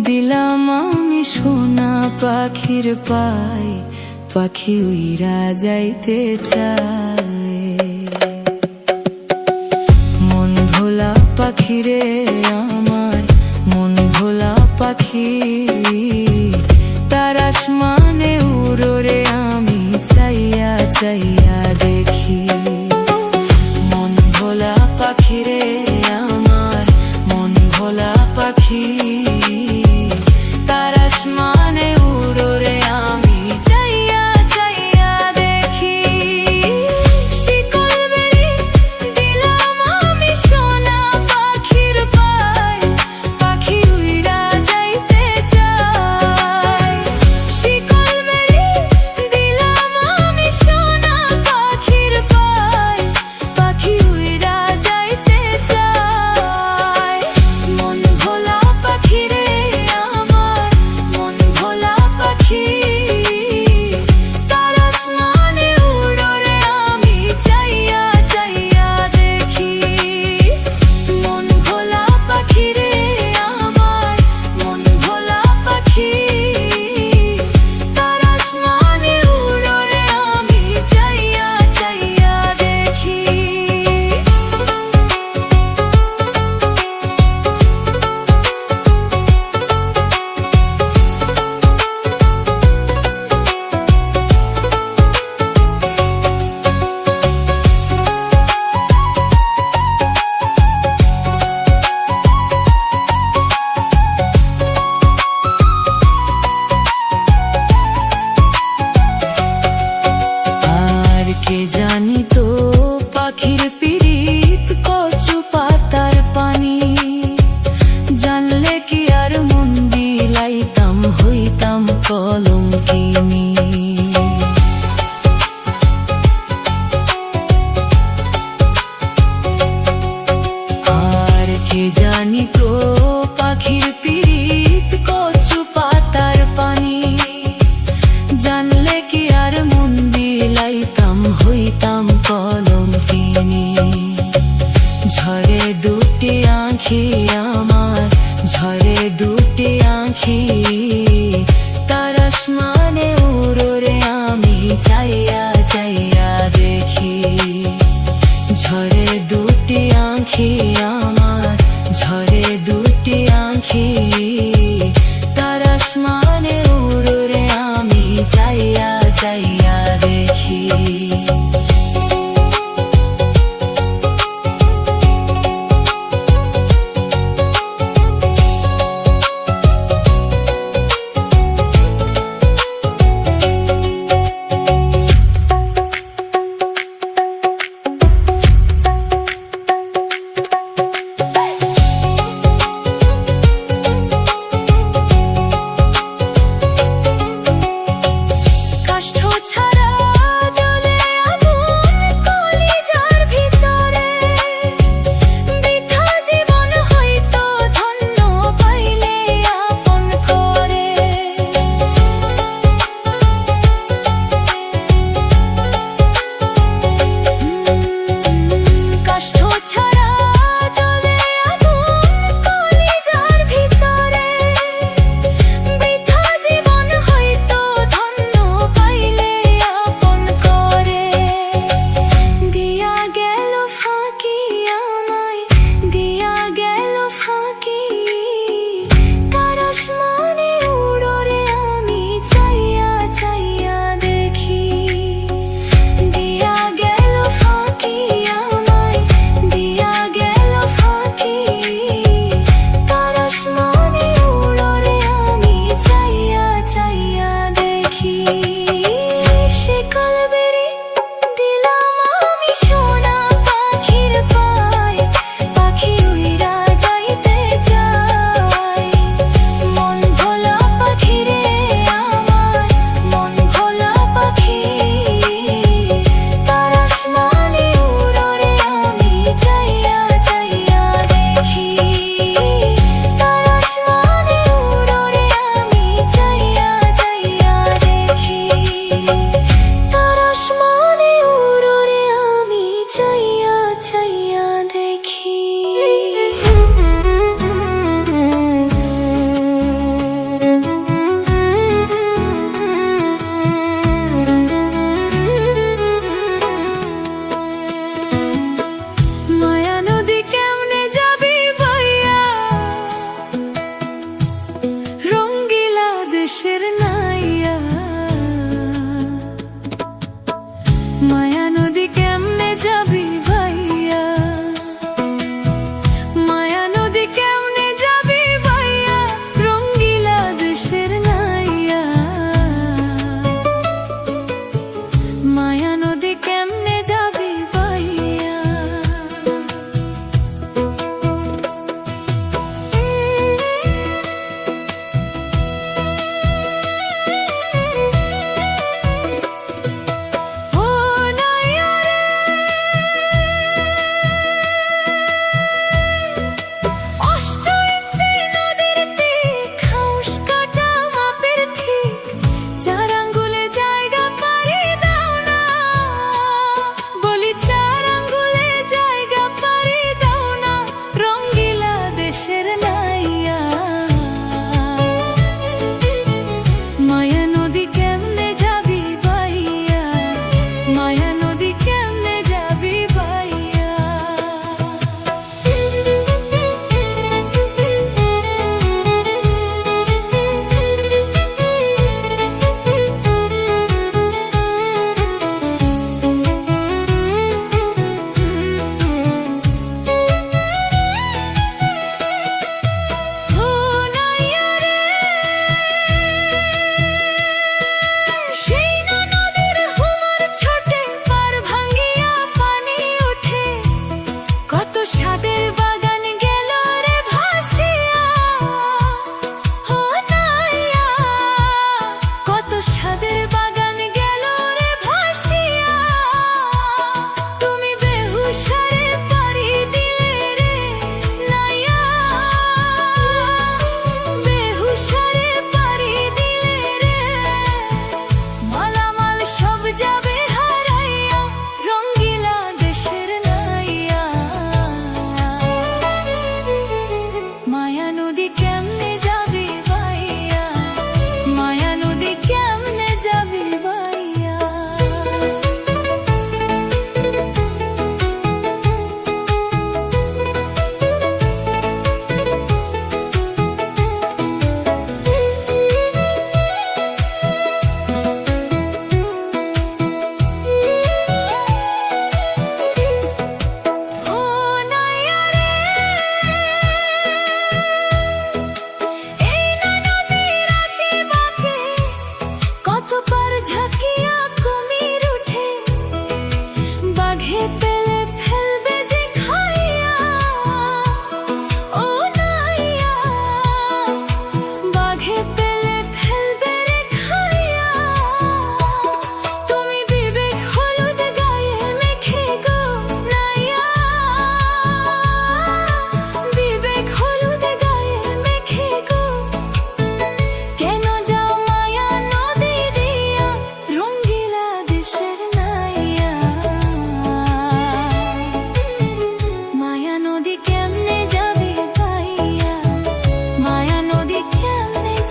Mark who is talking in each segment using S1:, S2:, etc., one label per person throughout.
S1: দিলাম আমি সোনা পাখির পায়, পাখি উইরা যাইতে চায়। মন ভোলা পাখি রে আমার, মন ভোলা পাখি, তার আসমানে উড়োরে আমি চাইয়া চাইয়া দেখি। মন ভোলা পাখি রে আমার, মন ভোলা পাখি, তার আসমানে উড়োরে আমি চাইয়া চাইয়া দেখি। শিকল বেড়ি দিলাম আমি সোনা পাখির পায়, পাখি উইরা যাইতে চায়। শিকল বেড়ি দিলাম আমি সোনা পাখির পায়, পাখি উইরা যাইতে চায়। মন ভোলা পাখি রে আমার, মন ভোলা পাখি, তার আসমানে উড়োরে আমি চাইয়া চাইয়া দেখি। মন ভোলা পাখি রে আমার, মন ভোলা পাখি, তার আসমানে উড়োরে আমি চাইয়া চাইয়া দেখি। আর কে জানি তো পাখির পিরিত কচু পাতার পানি, জানলে কি আর মন বিলাইতাম হইতাম কলঙ্কিনী। আর কে জানি তো পাখির পিরিত কচু পাতার পানি, জানলে কি আর মন বিলাইতাম হইতাম কলঙ্কিনী। ঝরে দুটি আঁখি আমার, ঝরে দুটি আঁখি, তার আসমানে উড়োরে আমি চাইয়া চাইয়া দেখি। ঝরে দুটি আঁখি আমার, ঝরে দুটি আঁখি, তার আসমানে উড়োরে আমি চাইয়া চাইয়া দেখি।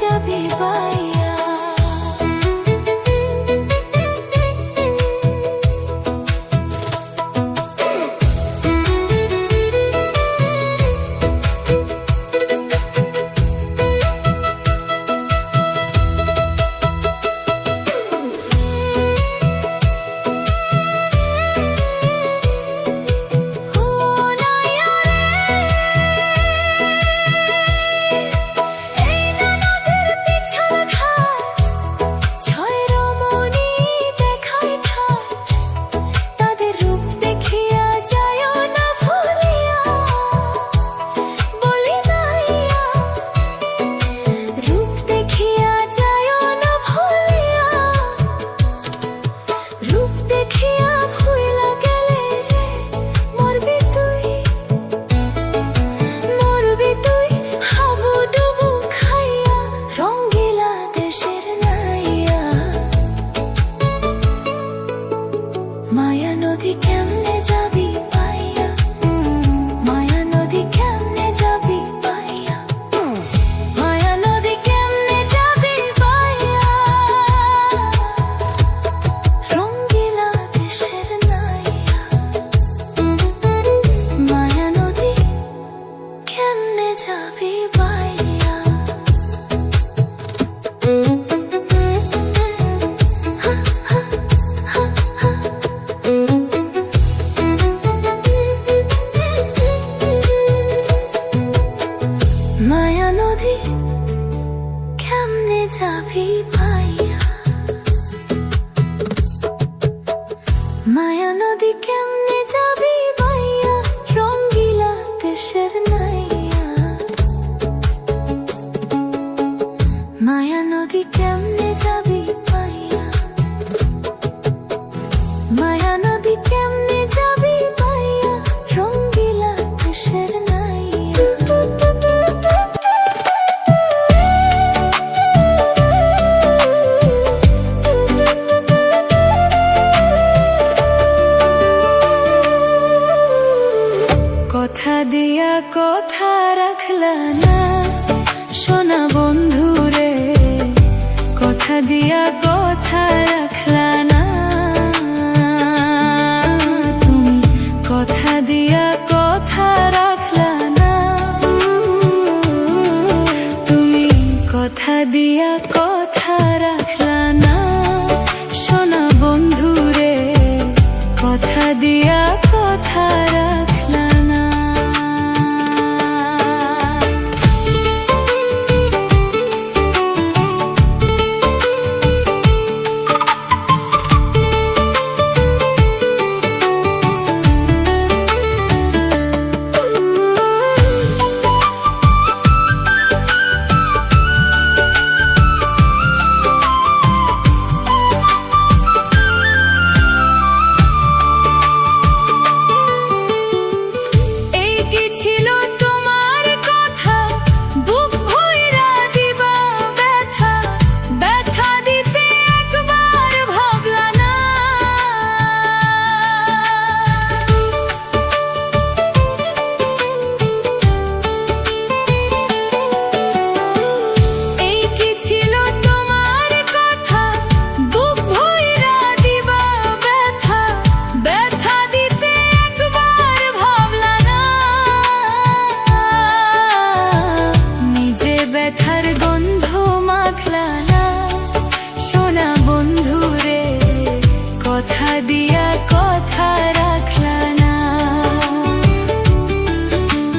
S1: যাবি বাইয়া। মায়া নদী কেমনে যাবি পাইয়া, মায়া নদী কেমনে যাবি পাইয়া, মায়া নদী কেমনে যাবি পাইয়া, রঙ্গিলা দেশের নাইয়া। মায়া নদী কেমনে যাবি পাইয়া। মায়া নদী কেমনে যাবি পাইয়া, মায়া নদী কেমনে যাবি পাইয়া, রঙ্গিলা দেশের নাইয়া। মায়া নদী কেমনে যাবি পাইয়া, মায়া নদী কেমনে যাবি পাইয়া, রঙ্গিলা দেশের নাইয়া। কথা দিয়া কথা রাখলা না সোনা বন্ধু রে, কথা দিয়া কথা রাখলা না তুমি, কথা দিয়া কথা রাখলা না তুমি, কথা দিয়া কথা রাখলা না সোনা বন্ধু রে, কথা দিয়া কথা রাখলা না। ছিল তোমার কথা, বুক ভইরা দিবা ব্যথা, ব্যথা দিতে একবার ভাবলা না। এই কি ছিল তোমার কথা, বুক ভইরা দিবা ব্যথা, ব্যথা দিতে একবার ভাবলা না। ব্যথার গন্ধ মাখলা না সোনা বন্ধু রে, কথা দিয়া কথা রাখলা না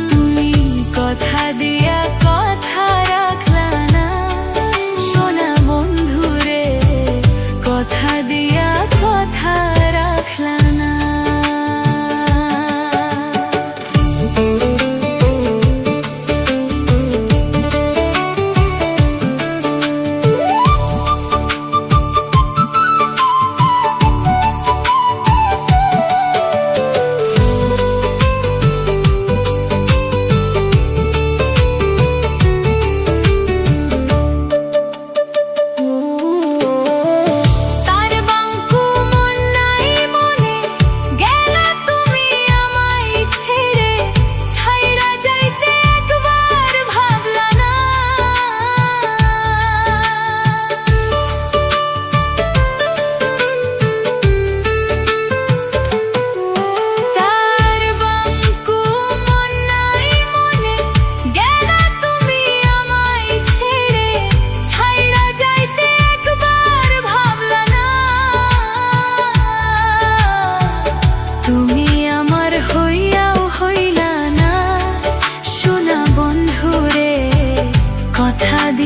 S1: তুমি, কথা দিয়া কথা রাখলা না সোনা বন্ধু রে, কথা দিয়া কথা রাখলা না।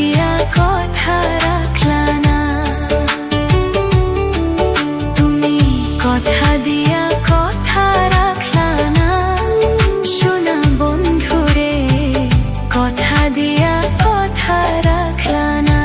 S1: দিয়া কথা রাখলা না, তুমি কথা দিয়া কথা রাখলা না, শোনা বন্ধুরে কথা দিয়া কথা রাখলা না।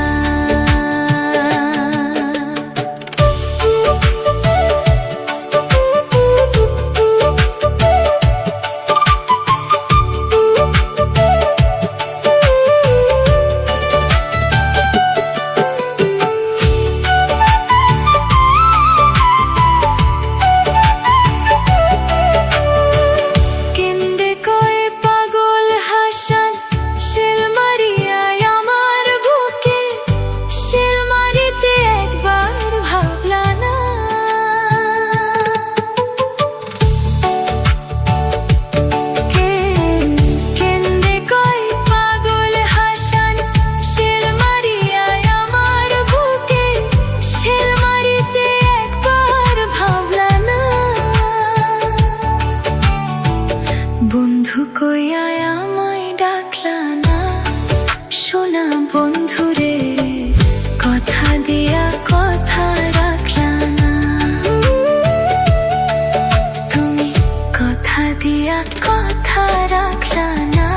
S1: বন্ধু কইয়া আমায় ডাকলা না, শোনা বন্ধুরে কথা দিয়া কথা রাখলা না, তুমি কথা দিয়া কথা রাখলা না,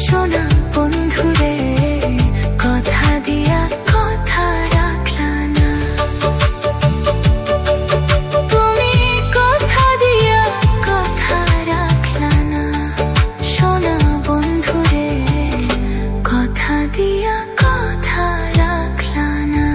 S1: শোনা বন্ধুরে কথা দিয়া কথা রাখলা না, তুমি কথা দিয়া কথা রাখলা না, শোনা বন্ধুরে কথা দিয়া কথা রাখলা না।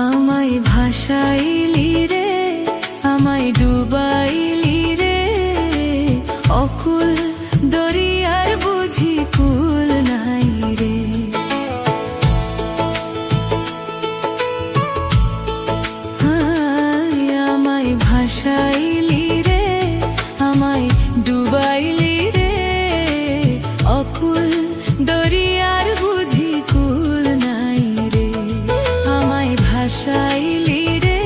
S1: আমায় ভাসাইলি রে, আমায় ডুবাইলি রে, অকুল দরিয়ার বুঝি কুল নাই রে, আমায় ভাসাইলি রে, আমায় ডুবাইলি রে, অকুল দরিয়ার বুঝি কুল নাই রে, আমায় ভাসাইলি রে,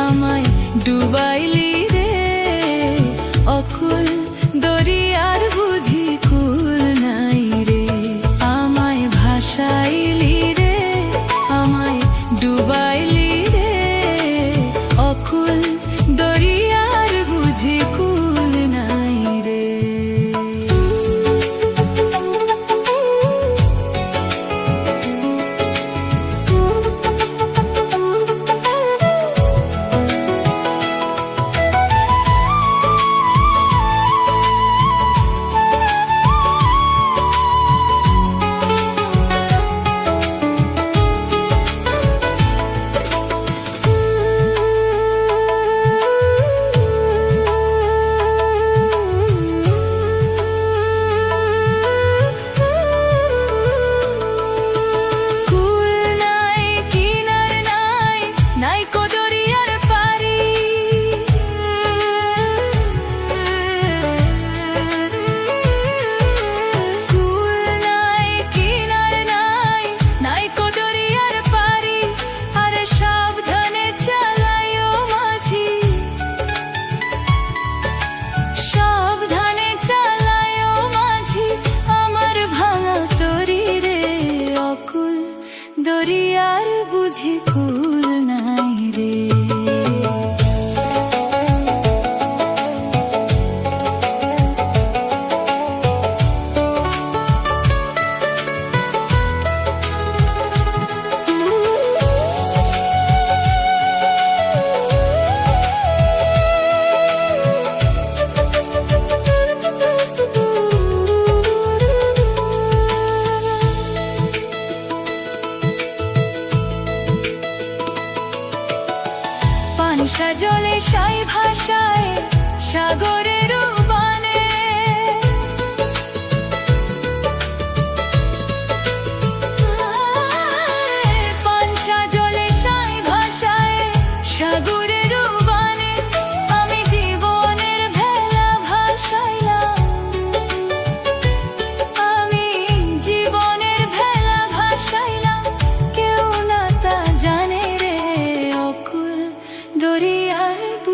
S1: আমায় ডুবাইলি রে, অকুল দরিয়ার বুঝি কুল নাই রে, আমায় ভাসাইলি রে, আমায় ডুবাইলি রে, অকুল দরিয়ার বুঝি কুল নাই রে।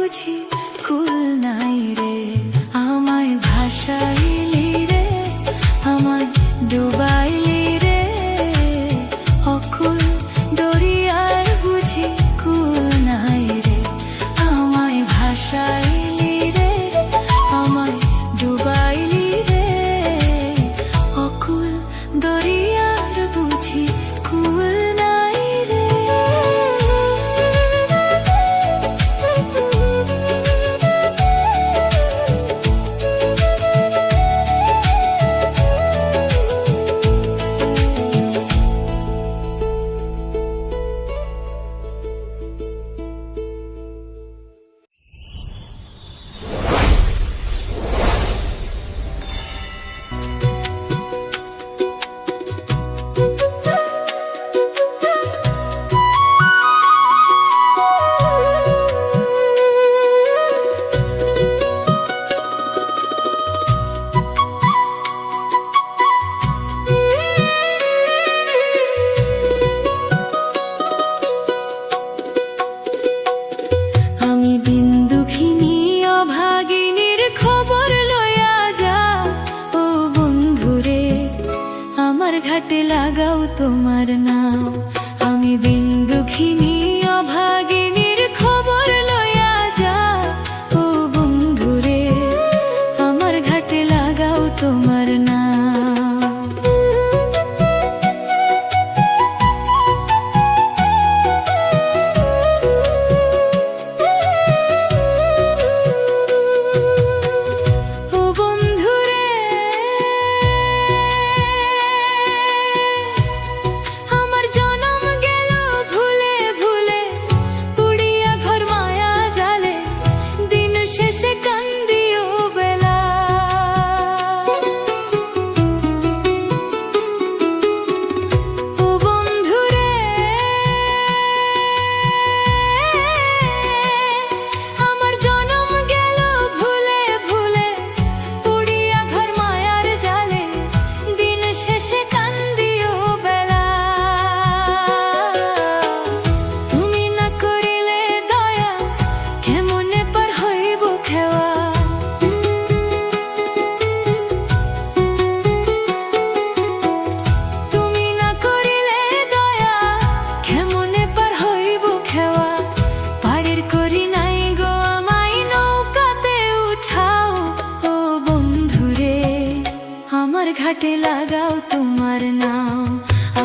S1: বুঝি কুল নাই রে। আমায় ভাসাইলি রে, আমায় ডুবাইলি রে, অকুল দরিয়ার বুঝি কুল নাই রে। আমায় ভাসাইলি রে, আমায় ডুবাইলি রে, অকুল দরিয়ার বুঝি কুল নাই রে। আমি দিন দুঃখিনী অভাগিনীর খবর লইয়া যা ও বন্ধুরে, আমার ঘাটে লাগাও তোমার নাও। আমি দিন দুঃখিনী অভাগিনীর খবর লইয়া যা ও বন্ধুরে, আমার ঘাটে লাগাও তোমার নাও। ও বন্ধুরে, আমার জনম গেল ভুলে ভুলে, উড়িয়া ঘর মায়া জালে, দিন শেষে কান্দিও বেলা। ও বন্ধুরে, আমার জনম গেল ভুলে ভুলে, উড়িয়া ঘর মায়ার জালে, দিন শেষে কান্দিও বেলা। তুমি না করিলে দয়া, কেমনে পার হইব খেওয়া। তুমি না করিলে দয়া, কেমনে পার হইব খেওয়া। পাড়ের করি নাই গো আমায় নৌকাতে উঠাও। ও বন্ধুরে, আমার ঘাটে লাগাও তোমার নাও।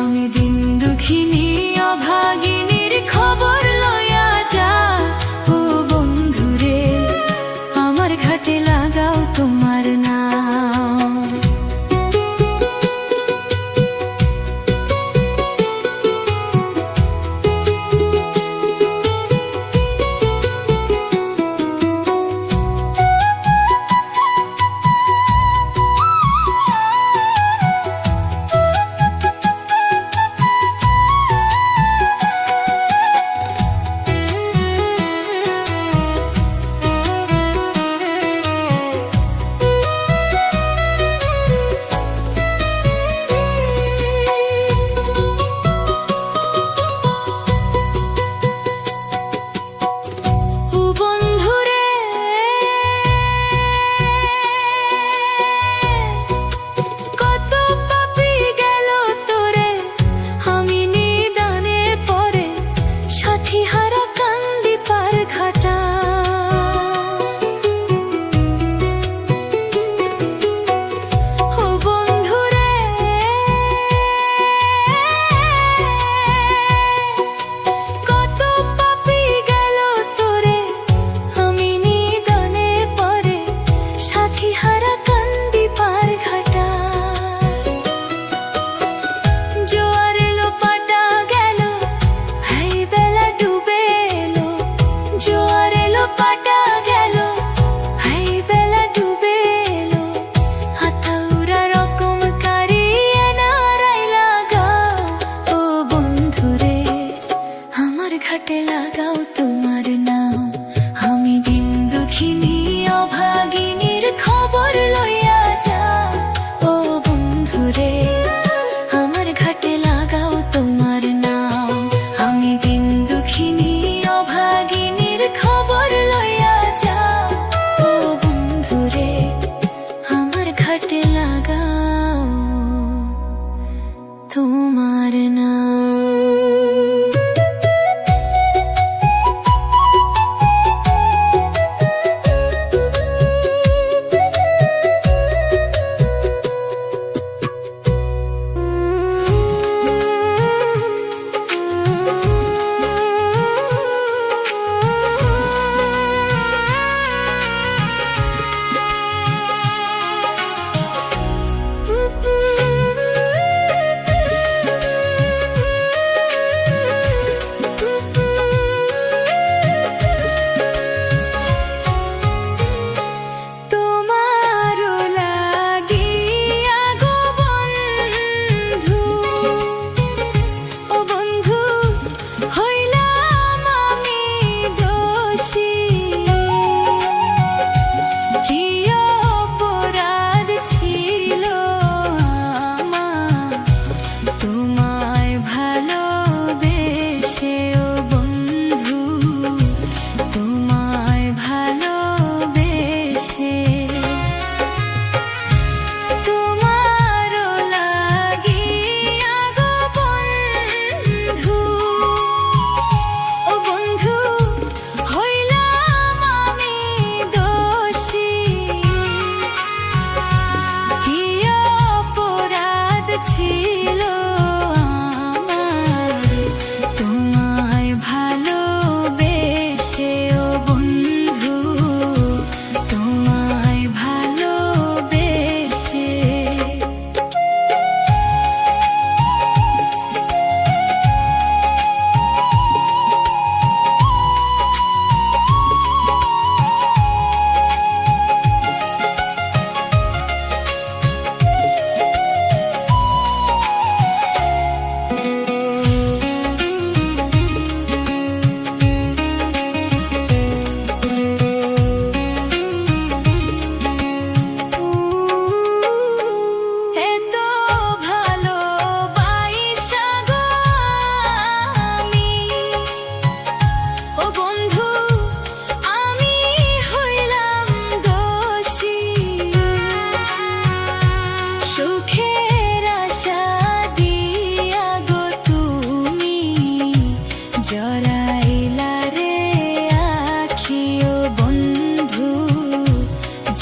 S1: আমি দিন দুঃখিনী অভাগিনীর খবর লইয়া যা ও বন্ধুরে, আমার ঘাটে লাগাও তোমার নাও।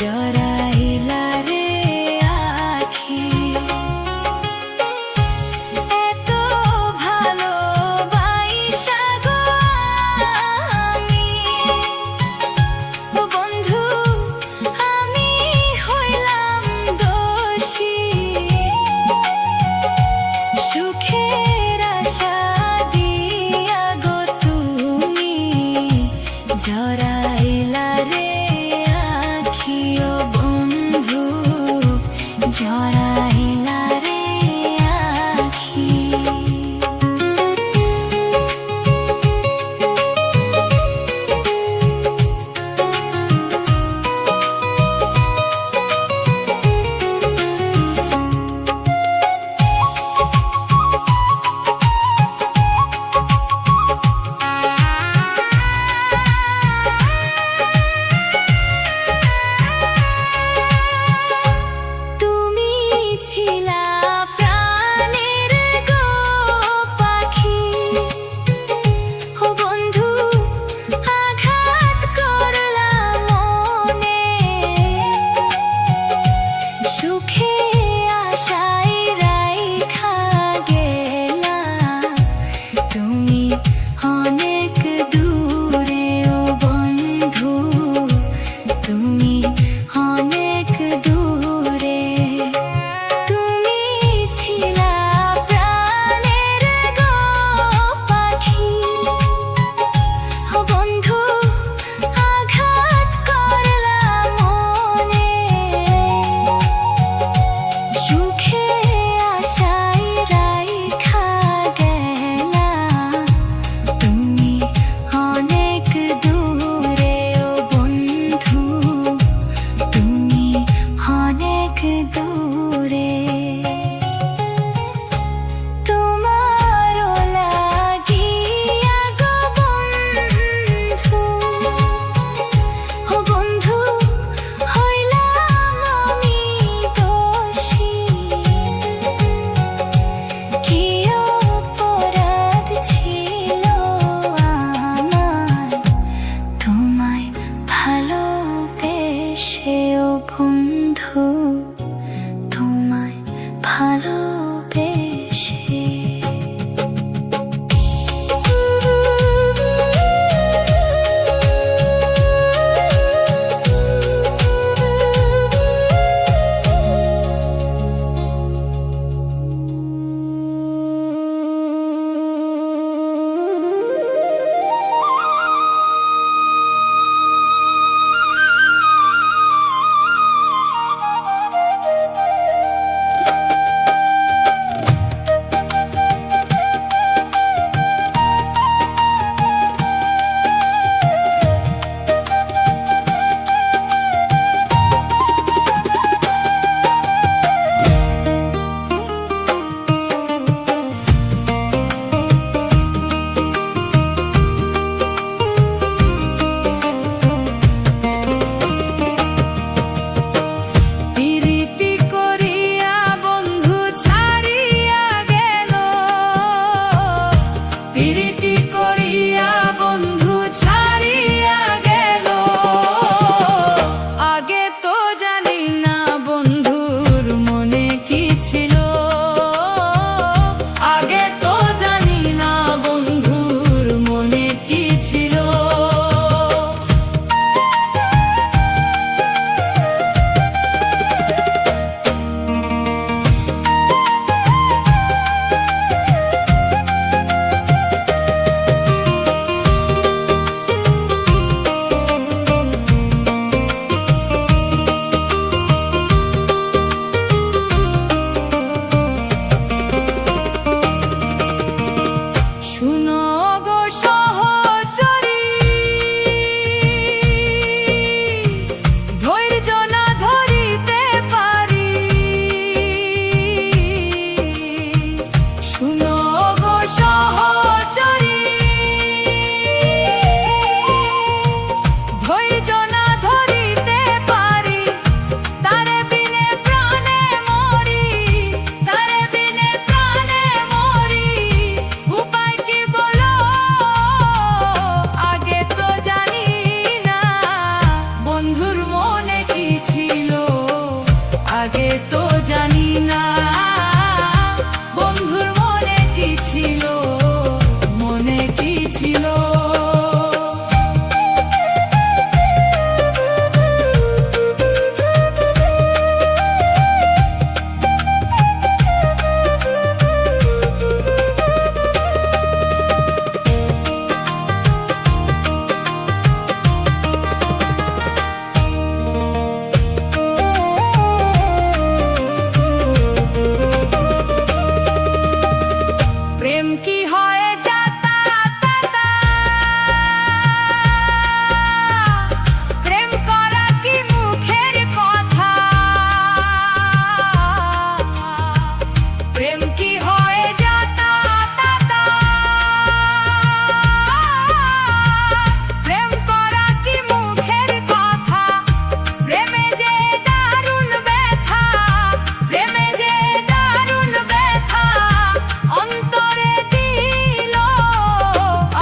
S1: জড়াইলা রে আখি এত ভালোবাসা গো আমি ও বন্ধু আমি হইলাম দোষী সুখের আশা দিয়া গো তুমি জড়াইলা রে আখি ও বন্ধু জড়াইলা রে আখি ছিলা প্রাণের গো পাখি ও বন্ধু আঘাত করলা মনে সুখে আশায় রাইখা গেলা তুমি অনেক দূরে ও বন্ধু তুমি অনেক দূরে দূরে তোমারও লাগিয়া গো বন্ধু ও বন্ধু হইলাম আমি দোষী কি অপরাধ ছিল আমার তোমায় ভালোবেসে ও বন্ধু তোমায় ভালোবেসে বন্ধুর মনে কি ছিল
S2: আগে তো জানি না বন্ধুর মনে কি ছিল, মনে কি ছিল। প্রেম কি হয় যাতা তাতা, প্রেম করা কি মুখের কথা, প্রেম কি হয় যাতা তাতা, প্রেম করা কি মুখের কথা, প্রেমে যে দারুণ ব্যথা, প্রেমে যে দারুণ ব্যথা অন্তরে দিল।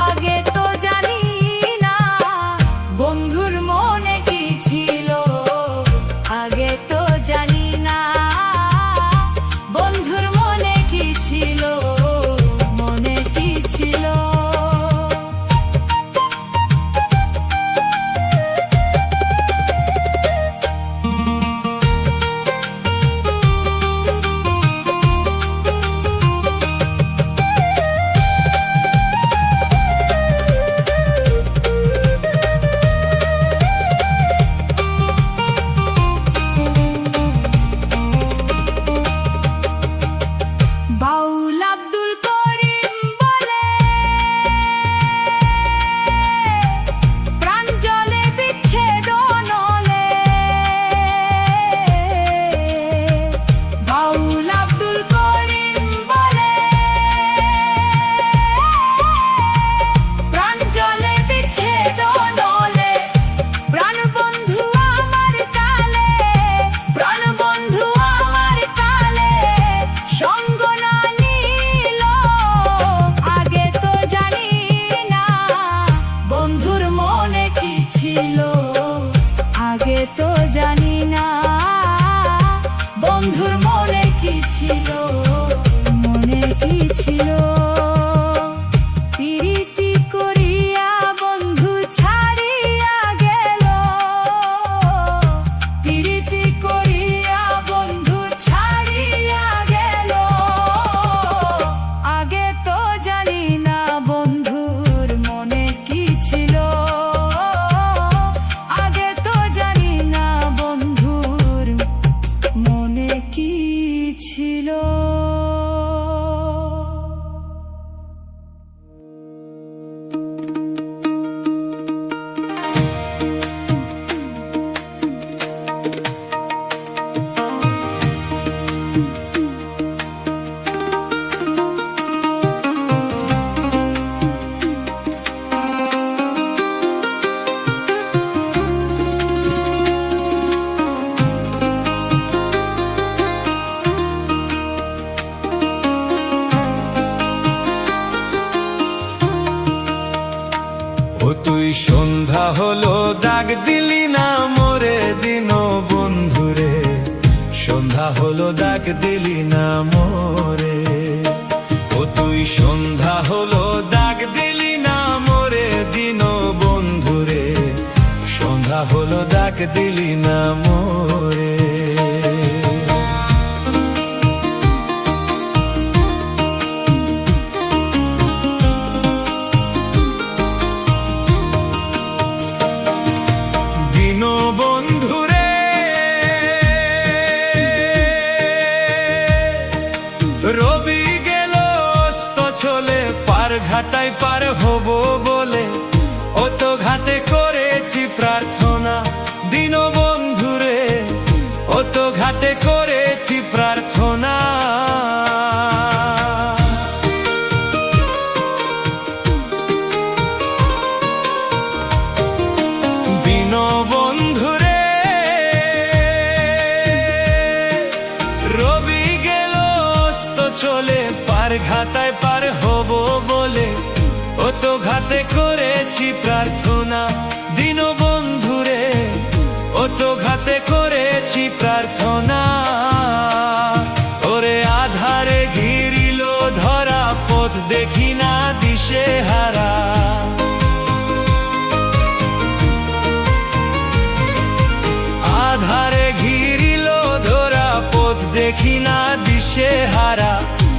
S2: আগে তো জানি না বন্ধুর মনে কি ছিল, আগে তো জানি না বন্ধুর মনে কি ছিল, মনে কি ছিল। বাউল আব্দুল করিম বলে প্রাণ জলে বিচ্ছেদন হলে, বাউল আব্দুল করিম বলে প্রাণ জলে বিচ্ছেদন হলে, প্রাণ বন্ধু আমার কালে, প্রাণ বন্ধু আমার কালে সঙ্গ না নিল। আগে তো জানি না বন্ধুর মনে কি ছিল, আগে তো জানি না বন্ধুর মনে কি ছিল, মনে কি ছিল। প্রীতি করিয়া বন্ধু ছাড়িয়া গেল, প্রীতি করিয়া বন্ধু ছাড়িয়া গেল। আগে তো জানি না বন্ধুর মনে কি ছিল, আগে তো জানি না বন্ধুর মনে কি ছিল।
S3: ও তুই সন্ধ্যা হলো দাগ দিলি না মোরে দিন বন্ধুরে, সন্ধ্যা হলো দাগ দিলি না মোরে। ও তুই সন্ধ্যা হলো দাগ দিলি না মোরে দিন বন্ধুরে, সন্ধ্যা হলো দাগ দিলি না মোরে। বন্ধুরে রবি গেল অস্ত চলে, পার ঘাটায় পার হব বলে ও তো ঘাটে করেছি প্রার্থনা। দিন বন্ধুরে ও তো ঘাটে করেছি প্রার্থনা। চলে পার ঘাটায় পার হব বলে ও তো ঘাটে করেছি প্রার্থনা। দিন বন্ধুরে ও তো ঘাটে করেছি প্রার্থনা। দেখি না দিশে হারা,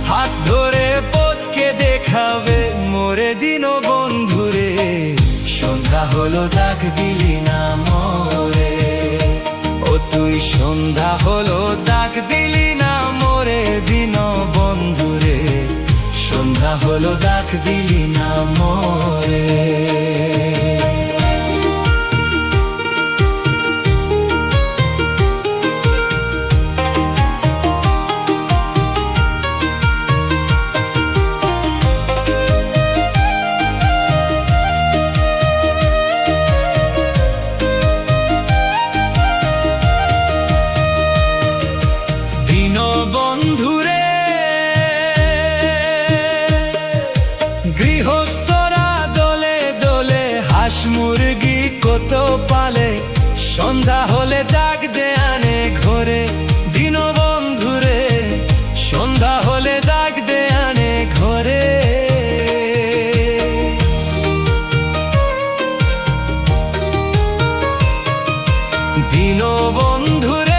S3: হাত ধরে পথকে দেখাবে মোরে দিন বন্ধুরে। সন্ধ্যা হলো ডাক দিলি না মোরে, ও তুই সন্ধ্যা হলো ডাক দিলি না মোরে দিন বন্ধুরে। সন্ধ্যা হলো ডাক দিলি না মোরে। বন্ধুরে গৃহস্থরা দলে দলে হাঁস মুরগি কত পালে, সন্ধ্যা হলে ডাক দে আনে ঘরে দিন বন্ধুরে। সন্ধ্যা হলে ডাক দে আনে ঘরে। দিন বন্ধুরে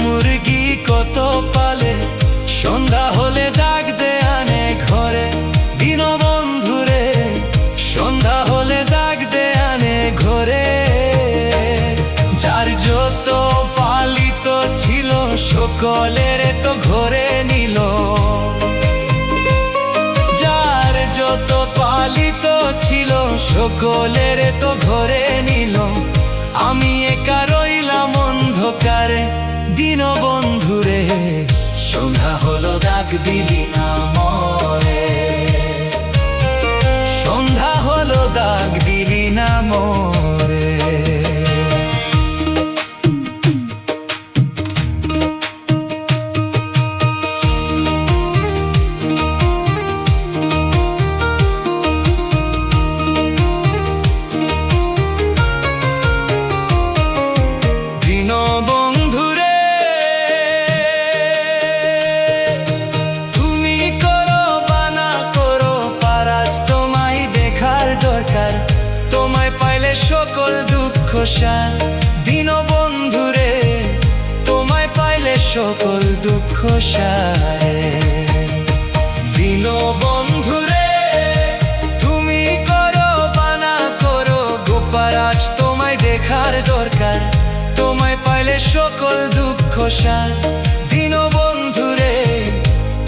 S3: মুরগি কত পালে, সন্ধ্যা হলে ডাক দে আনে ঘরে দিন বন্ধুরে। সন্ধ্যা হলে ডাক দে আনে ঘরে। যার যত পালিত ছিল সকলের তো ঘরে নিল, যার যত পালিত ছিল সকলের তো ঘরে নিল। আমি একা রইলাম অন্ধকারে দিন বন্ধুরে। সন্ধ্যা হলো ডাক দিলি না মোরে, সন্ধ্যা হলো ডাক দিলি না মোরে। তোমায় পাইলে সকল দুঃখ সার দিন বন্ধুরে। তোমায় পাইলে সকল দুঃখ সারে দিন বন্ধুরে। তুমি করো বানা করো গোপারাজ, তোমায় দেখার দরকার। তোমায় পাইলে সকল দুঃখ সার দিন বন্ধুরে।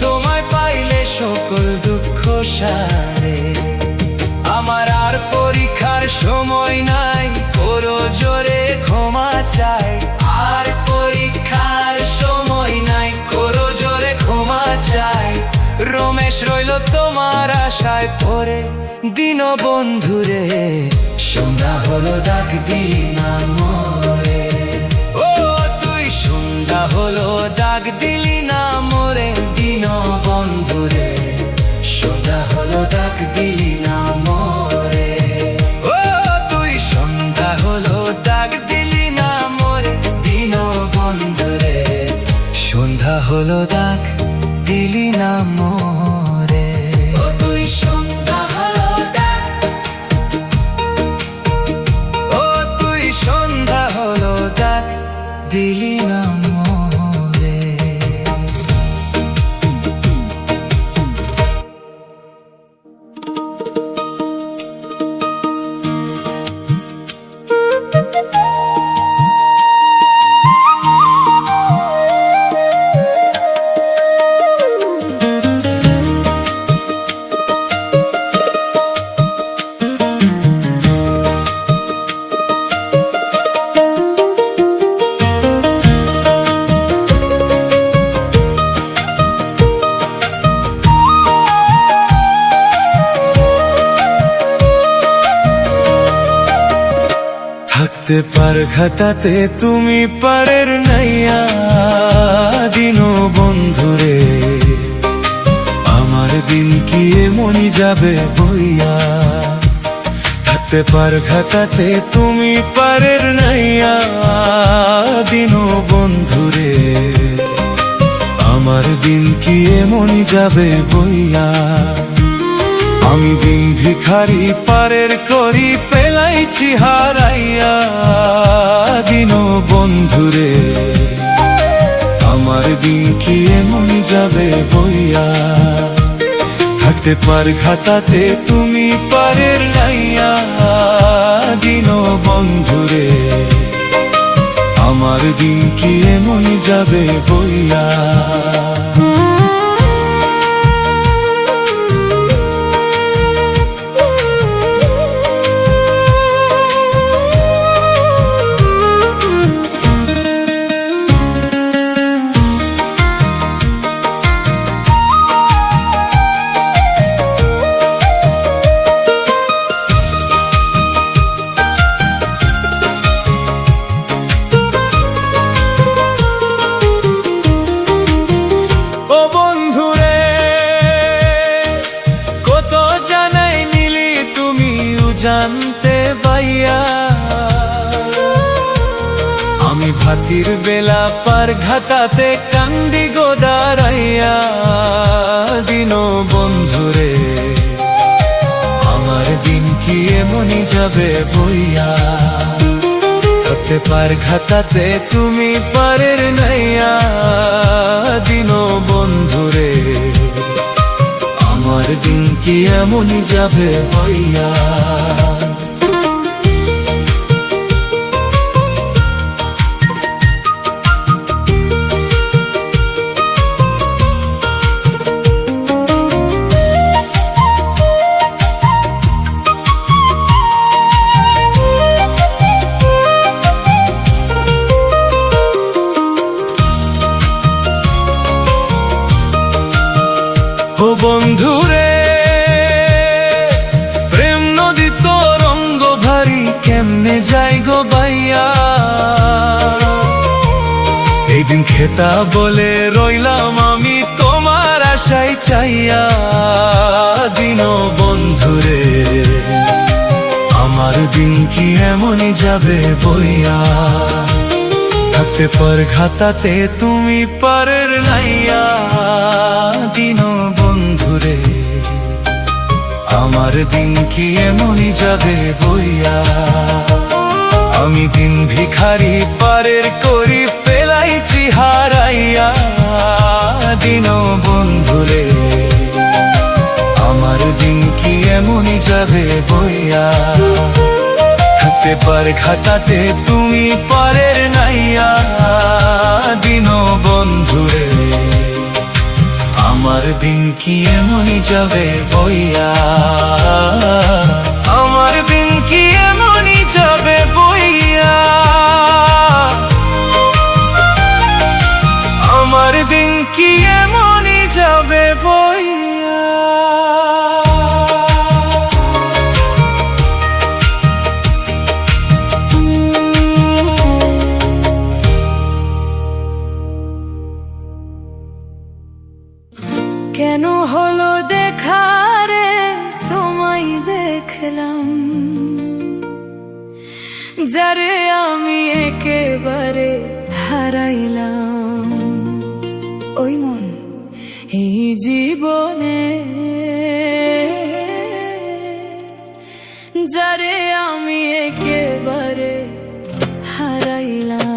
S3: তোমায় পাইলে সকল দুঃখ সারে। আমার আর পরীক্ষার সময় নাই, করো জোরে ক্ষমা চাই। আর পরীক্ষার সময় নাই, করো জোরে ক্ষমা চাই। রমেশ রইল তোমার আশায় পড়ে দিন বন্ধুরে। সন্ধ্যা হলো ডাক দিলি না মোরে, ও তুই সন্ধ্যা হলো ডাক দিলি না মোরে দিন বন্ধুরে। সন্ধ্যা হলো ডাক দিলি না মোরে, ও তুই সন্ধ্যা হলো ডাক দিলি না মোরে দিন বন্ধুরে। সন্ধ্যা হলো ডাক দিলি না মোরে, ও তুই সন্ধ্যা হলো ডাক, ও তুই সন্ধ্যা হলো ডাক দিলি না মোরে। থাকতে পার খাতাতে তুমি পারের নাইয়া দিন বন্ধুরে। আমার দিন কি এমনই যাবে বইয়া। থাকতে পার খাতাতে তুমি পারের নাইয়া দিন বন্ধুরে। আমার দিন কি এমনই যাবে বইয়া। আমি দিন ভিখারি পারের করি ফেলাইছি হারাইয়া দিন বন্ধুরে আমার দিন কি এমন যাবে বইয়া থাকতে পার খাতাতে তুমি পারের নাইয়া দিন বন্ধুরে আমার দিন কি এমন যাবে বইয়া জানতে পাইয়া আমি ভাতির বেলা পার ঘাটাতে কান্দি গোদারাইয়া দিন বন্ধুরে আমার দিন কি এমনই যাবে বইয়া থাকতে পার ঘাটাতে তুমি পারের নাইয়া দিন বন্ধুরে আমার দিন কি এমনই যাবে বইয়া ও বন্ধুরে প্রেম নদী তো রঙ্গ ভারী কেমনে যাই গো বাইয়া এই দিন খেতা বলে রইলাম আমি তোমার আশায় চাইয়া দিন বন্ধুরে আমার দিন কি এমনই যাবে বইয়া থাকতে পার ঘাটাতে তুমি পারের নাইয়া দিন বন্ধুরে আমার দিন কি এমনই যাবে বইয়া আমি দিন ভিখারি পারের করি পেলাইছি হারাইয়া দিন বন্ধুরে আমার দিন কি এমনই যাবে বইয়া থাকতে পার ঘাটাতে তুমি পারের নাইয়া দিন বন্ধুরে আমার দিন কি এমনই যাবে বইয়া আমার দিন কি এমনই যাবে বইয়া আমার দিন কি এমনই যাবে বইয়া
S2: কেন হলো দেখা রে তোমায় দেখলাম যারে আমি একেবারে হারাইলাম ওই মন এই জীবনে যারে আমি একেবারে হারাইলাম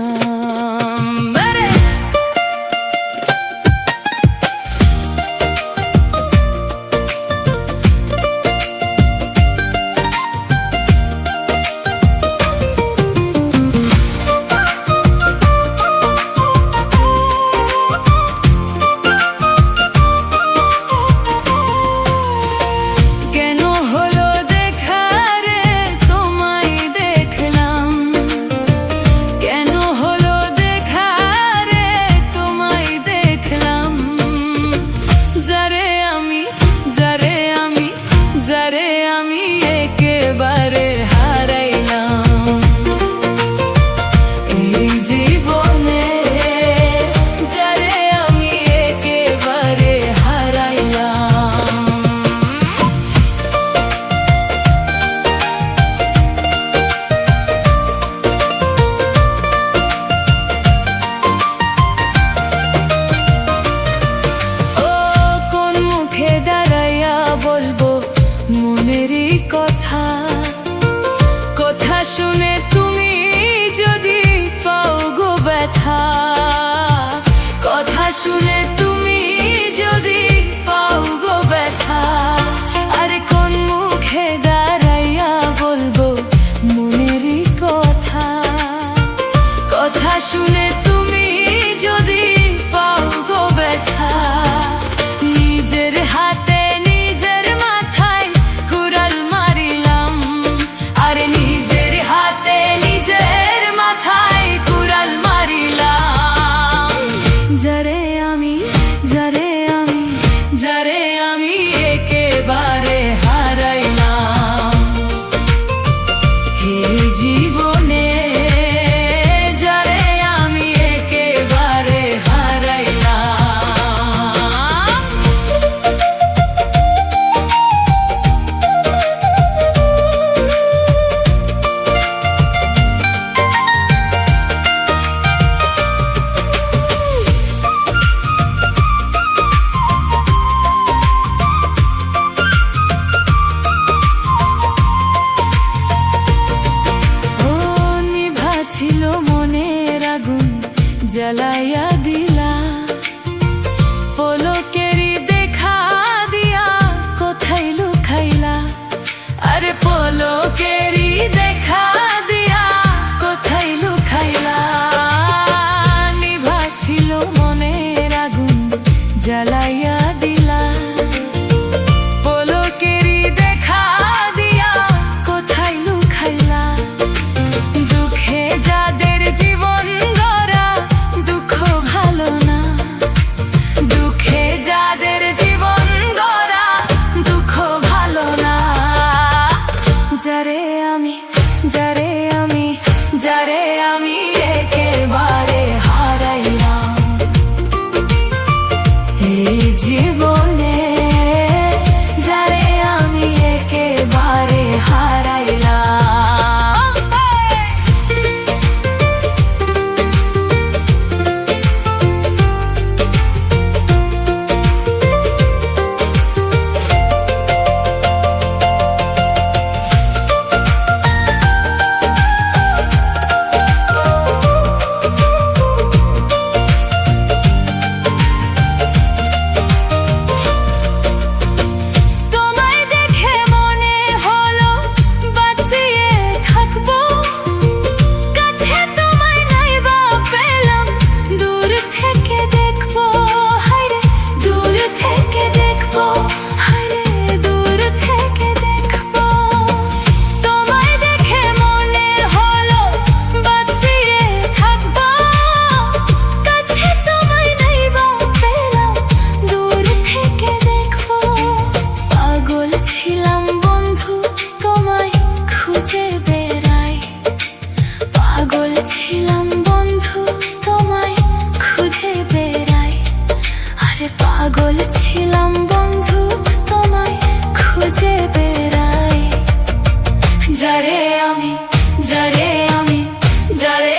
S2: যারে আমি একেবারে হারাইলাম এই জীবনে যারে আমি একেবারে হারাইলাম ও কোন মুখে দাঁড়াইয়া বলবো মনেরই কথা কথা শুনে তুমি যদি শুনে তুমি যদি পাও গো ব্যথা, আরে কোন মুখে দাঁড়াইয়া বলবো মনেরই কথা। কথা শুনে তুমি যদি পাও গো ব্যথা, নিজের হাতে নিজের মাথায় কুড়াল মারিলাম, আরে নিজের হাতে নিজের মাথায় কুড়াল মারিলাম। যারে আমি যারে আমি যারে আমি একেবারে হারাইলাম হে জীবনে, যারে আমি একেবারে হারাইলাম। ছিল মনের আগুন জ্বালাইয়া দিলা, পলকেরই দেখা দিয়া কোথায় লুকাইলা, আরে পলকেরই দেখা দিয়া কোথায় লুকাইলা। নিভা ছিল মনের আগুন জ্বালাইয়া দিলা, পলকেরই দেখা দিয়া কোথায় লুকাইলা। দুঃখে যাদের জীবন গড়া দুঃখ ভালো না, দুঃখে যাদের জীবন গড়া দুঃখ ভালো না। যারে আমি যারে আমি যারে আমি একেবারে হারাইলাম এই জীবনে, যারে আমি একেবারে হারাইলাম। ছিলাম বন্ধু তোমায় খুঁজে বেড়াই, আরে পাগল ছিলাম বন্ধু তোমায় খুঁজে বেড়াই। যারে আমি যারে আমি যারে